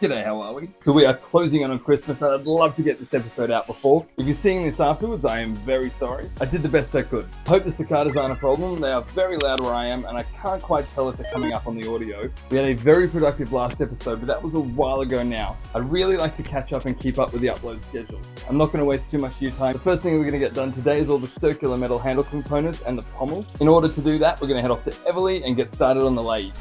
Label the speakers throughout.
Speaker 1: G'day, how are we? So we are closing in on Christmas and I'd love to get this episode out before. If you're seeing this afterwards, I am very sorry. I did the best I could. Hope the cicadas aren't a problem. They are very loud where I am and I can't quite tell if they're coming up on the audio. We had a very productive last episode, but that was a while ago now. I'd really like to catch up and keep up with the upload schedules. I'm not going to waste too much of your time. The first thing we're going to get done today is all the circular metal handle components and the pommel. In order to do that, we're going to head off to Everly and get started on the lathe.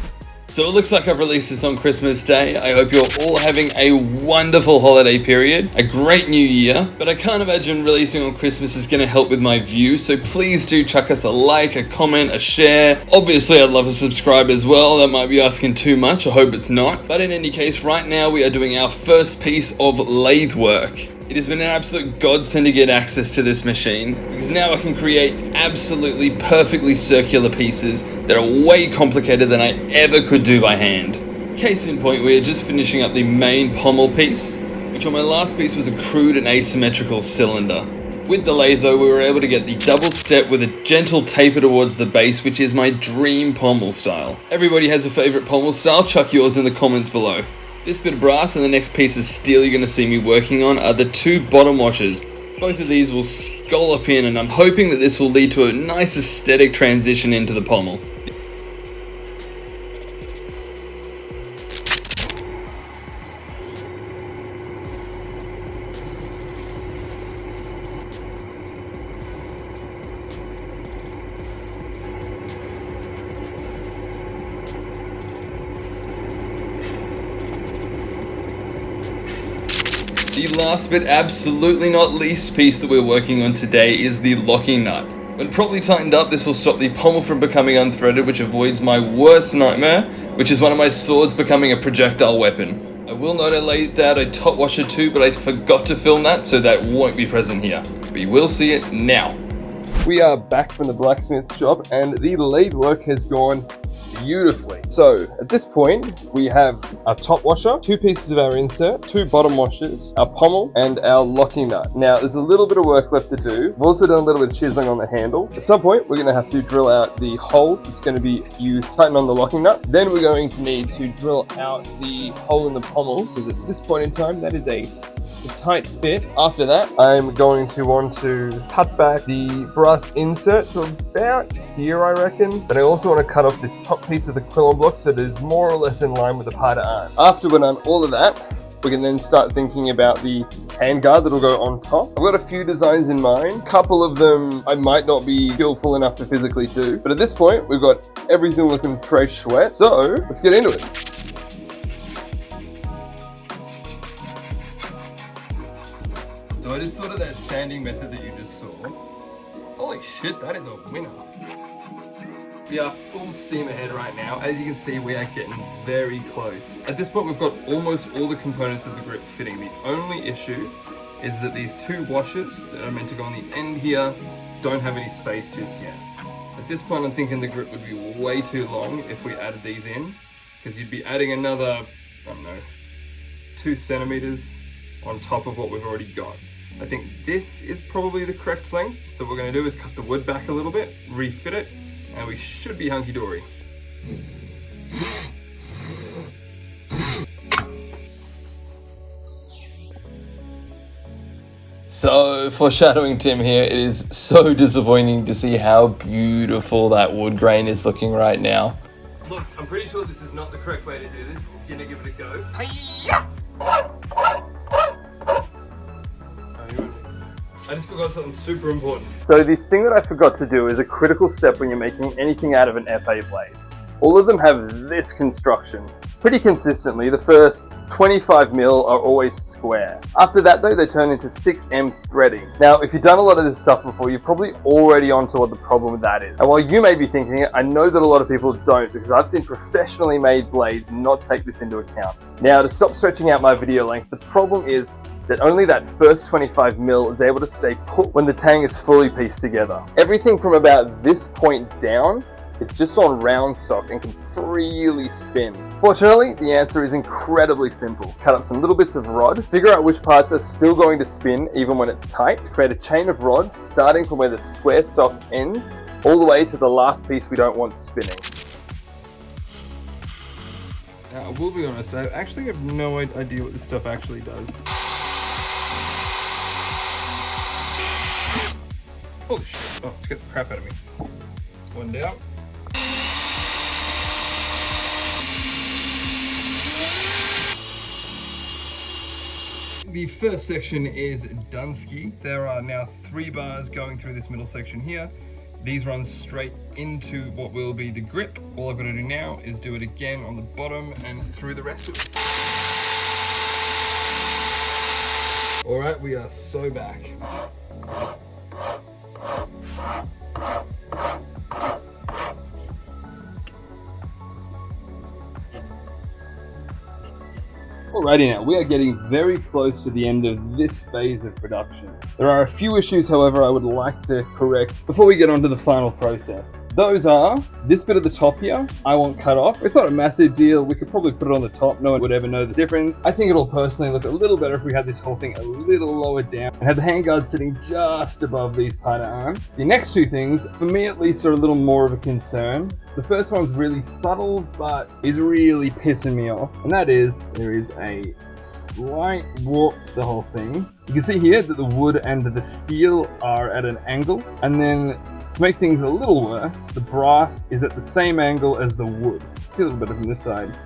Speaker 2: So it looks like I've released this on Christmas Day. I hope you're all having a wonderful holiday period, a great new year, but I can't imagine releasing on Christmas is going to help with my views, so please do chuck us a like, a comment, a share. Obviously I'd love a subscribe as well. That might be asking too much, I hope it's not. But in any case, right now we are doing our first piece of lathe work. It has been an absolute godsend to get access to this machine, because now I can create absolutely perfectly circular pieces that are way complicated than I ever could do by hand. Case in point, we are just finishing up the main pommel piece, which on my last piece was a crude and asymmetrical cylinder. With the lathe though, we were able to get the double step with a gentle taper towards the base, which is my dream pommel style. Everybody has a favourite pommel style, chuck yours in the comments below. This bit of brass and the next piece of steel you're going to see me working on are the two bottom washers. Both of these will scallop in and I'm hoping that this will lead to a nice aesthetic transition into the pommel. The last but absolutely not least piece that we're working on today is the locking nut. When properly tightened up, this will stop the pommel from becoming unthreaded, which avoids my worst nightmare, which is one of my swords becoming a projectile weapon. I will note I lathed out a top washer too, but I forgot to film that, so that won't be present here. But you will see it now.
Speaker 1: We are back from the blacksmith shop and the lathe work has gone beautifully. So at this point we have our top washer, two pieces of our insert, two bottom washers, our pommel and our locking nut. Now there's a little bit of work left to do. We've also done a little bit of chiseling on the handle. At some point we're going to have to drill out the hole that's going to be used to tighten on the locking nut. Then we're going to need to drill out the hole in the pommel, because at this point in time that is a tight fit. After that I'm going to want to cut back the brass insert to about here, I reckon. Then I also want to cut off this top piece of the quillon block so it is more or less in line with the part of arm. After we've done all of that, we can then start thinking about the handguard that'll go on top. I've got a few designs in mind. A couple of them I might not be skillful enough to physically do, but at this point we've got everything looking très chouette, so let's get into it. So I just thought of that sanding method that you just saw. Holy shit, that is a winner. We are full steam ahead right now. As you can see, we are getting very close. At this point, we've got almost all the components of the grip fitting. The only issue is that these two washers that are meant to go on the end here don't have any space just yet. At this point, I'm thinking the grip would be way too long if we added these in, because you'd be adding another, I don't know, 2 centimeters on top of what we've already got. I think this is probably the correct length. So what we're going to do is cut the wood back a little bit, refit it, and we should be hunky-dory.
Speaker 2: So, foreshadowing Tim here, it is so disappointing to see how beautiful that wood grain is looking right now.
Speaker 1: Look, I'm pretty sure this is not the correct way to do this, but we're going to give it a go. I just forgot something super important. So the thing that I forgot to do is a critical step when you're making anything out of an FA blade. All of them have this construction. Pretty consistently, the first 25 mil are always square. After that though, they turn into 6M threading. Now, if you've done a lot of this stuff before, you're probably already onto what the problem with that is. And while you may be thinking it, I know that a lot of people don't, because I've seen professionally made blades not take this into account. Now, to stop stretching out my video length, the problem is that only that first 25 mil is able to stay put when the tang is fully pieced together. Everything from about this point down is just on round stock and can freely spin. Fortunately, the answer is incredibly simple. Cut up some little bits of rod, figure out which parts are still going to spin even when it's tight, to create a chain of rod starting from where the square stock ends all the way to the last piece we don't want spinning. Now I will be honest, I actually have no idea what this stuff actually does. Holy shit. Oh, it's got the crap out of me. One down. The first section is Dunsky. There are now 3 bars going through this middle section here. These run straight into what will be the grip. All I've got to do now is do it again on the bottom and through the rest of it. All right, we are so back. Alrighty now, we are getting very close to the end of this phase of production. There are a few issues, however, I would like to correct before we get on to the final process. Those are, this bit at the top here, I want cut off. It's not a massive deal, we could probably put it on the top, no one would ever know the difference. I think it'll personally look a little better if we had this whole thing a little lower down and had the handguard sitting just above these part of arms. The next 2 things, for me at least, are a little more of a concern. The first one's really subtle, but is really pissing me off. And that is, there is a slight warp to the whole thing. You can see here that the wood and the steel are at an angle. And then to make things a little worse, the brass is at the same angle as the wood. See a little better from this side.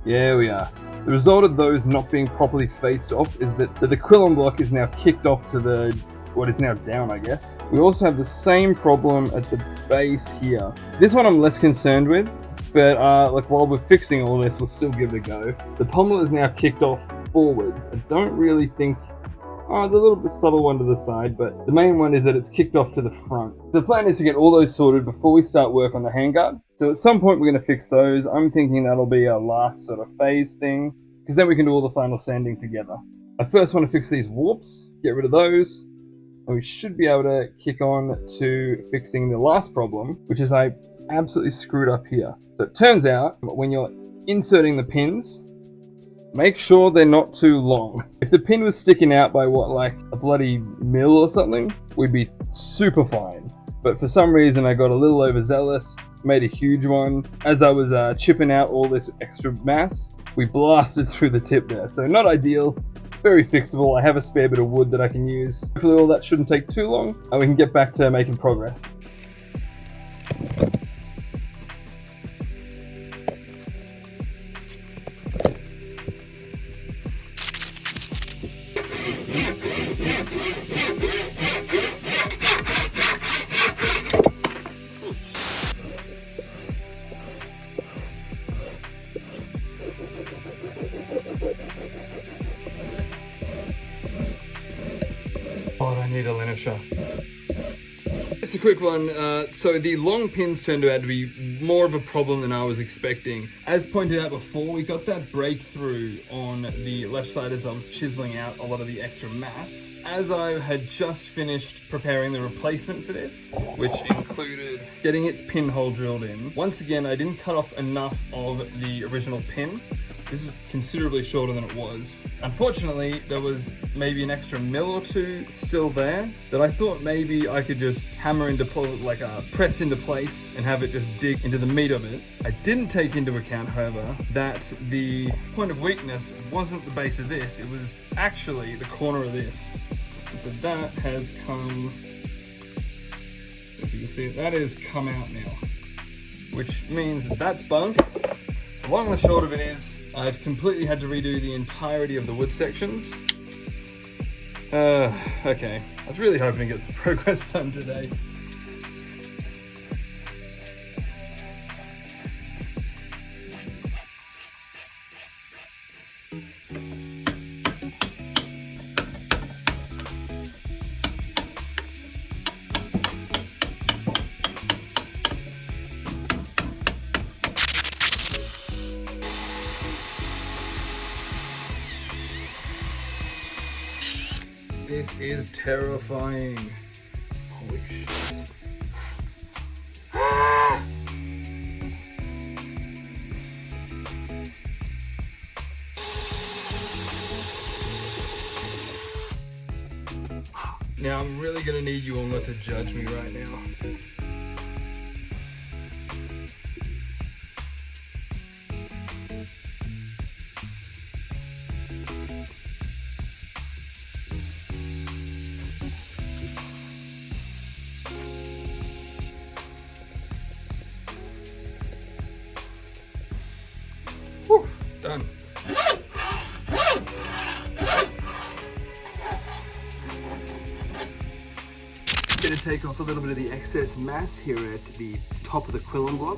Speaker 1: Yeah, we are. The result of those not being properly faced off is that the quillon block is now kicked off to the what is now down, I guess. We also have the same problem at the base here. This one I'm less concerned with, but like while we're fixing all this, we'll still give it a go. The pommel is now kicked off forwards. I don't really think, the little bit subtle one to the side, but the main one is that it's kicked off to the front. The plan is to get all those sorted before we start work on the handguard. So at some point we're going to fix those. I'm thinking that'll be our last sort of phase thing, because then we can do all the final sanding together. I first want to fix these warps, get rid of those. And we should be able to kick on to fixing the last problem, which is I absolutely screwed up here. So it turns out when you're inserting the pins, make sure they're not too long. If the pin was sticking out by what, like a bloody mil or something, we'd be super fine. But for some reason I got a little overzealous, made a huge one. As I was chipping out all this extra mass, we blasted through the tip there. So not ideal. Very fixable. I have a spare bit of wood that I can use. Hopefully all that shouldn't take too long and we can get back to making progress. God, I need a linisher. Just a quick one. So the long pins turned out to be more of a problem than I was expecting. As pointed out before, we got that breakthrough on the left side as I was chiseling out a lot of the extra mass. As I had just finished preparing the replacement for this, which included getting its pinhole drilled in. Once again, I didn't cut off enough of the original pin. This is considerably shorter than it was. Unfortunately, there was maybe an extra mil or 2 still there that I thought maybe I could just hammer into, press into place and have it just dig into the meat of it. I didn't take into account, however, that the point of weakness wasn't the base of this, it was actually the corner of this. And so that has come, if you can see it, that has come out now, which means that that's bunk. The long and the short of it is, I've completely had to redo the entirety of the wood sections. Okay. I was really hoping to get some progress done today. This is terrifying. Holy shit. Now I'm really gonna need you all not to judge me right now. take off a little bit of the excess mass here at the top of the quillen block.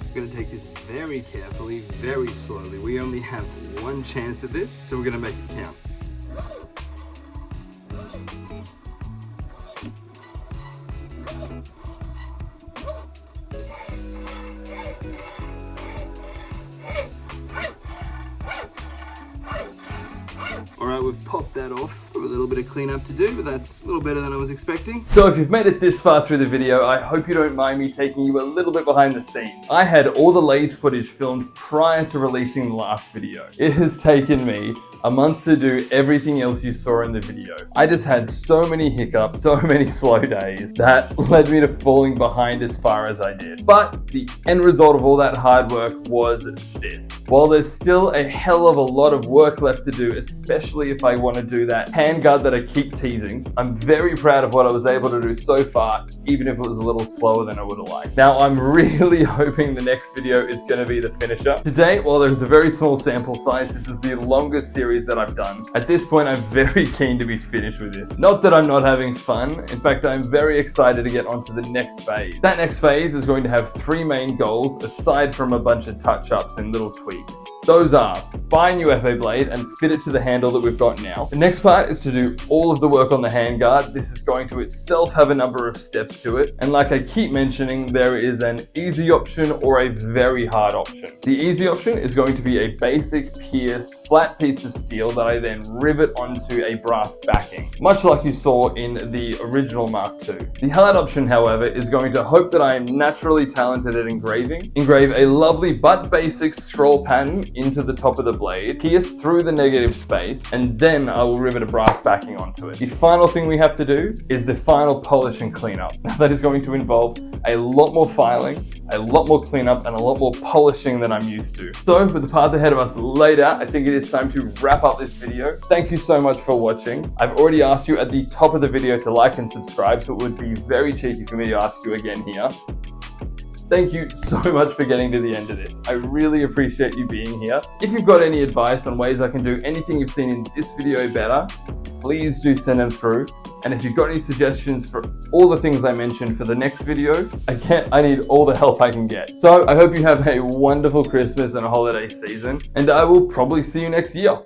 Speaker 1: We're going to take this very carefully, very slowly. We only have one chance at this, so we're going to make it count. Alright, we've popped that off. A little bit of cleanup to do, but that's a little better than I was expecting. So if you've made it this far through the video, I hope you don't mind me taking you a little bit behind the scenes. I had all the lathe footage filmed prior to releasing the last video. It has taken me a month to do everything else you saw in the video. I just had so many hiccups, so many slow days that led me to falling behind as far as I did. But the end result of all that hard work was this. While there's still a hell of a lot of work left to do, especially if I want to do that handguard that I keep teasing, I'm very proud of what I was able to do so far, even if it was a little slower than I would have liked. Now, I'm really hoping the next video is going to be the finisher. Today, while there's a very small sample size, this is the longest series that I've done. At this point, I'm very keen to be finished with this. Not that I'm not having fun. In fact, I'm very excited to get onto the next phase. That next phase is going to have three main goals, aside from a bunch of touch-ups and little tweaks. Those are buy a new FA blade and fit it to the handle that we've got now. The next part is to do all of the work on the handguard. This is going to itself have a number of steps to it. And like I keep mentioning, there is an easy option or a very hard option. The easy option is going to be a basic pierced flat piece of steel that I then rivet onto a brass backing, much like you saw in the original Mark II. The hard option, however, is going to hope that I am naturally talented at engraving, engrave a lovely but basic scroll pattern into the top of the blade, pierce through the negative space, and then I will rivet a brass backing onto it. The final thing we have to do is the final polish and cleanup. Now that is going to involve a lot more filing, a lot more cleanup, and a lot more polishing than I'm used to. So with the path ahead of us laid out, I think it is time to wrap up this video. Thank you so much for watching. I've already asked you at the top of the video to like and subscribe, so it would be very cheeky for me to ask you again here. Thank you so much for getting to the end of this. I really appreciate you being here. If you've got any advice on ways I can do anything you've seen in this video better, please do send them through. And if you've got any suggestions for all the things I mentioned for the next video, I need all the help I can get. So I hope you have a wonderful Christmas and a holiday season, and I will probably see you next year.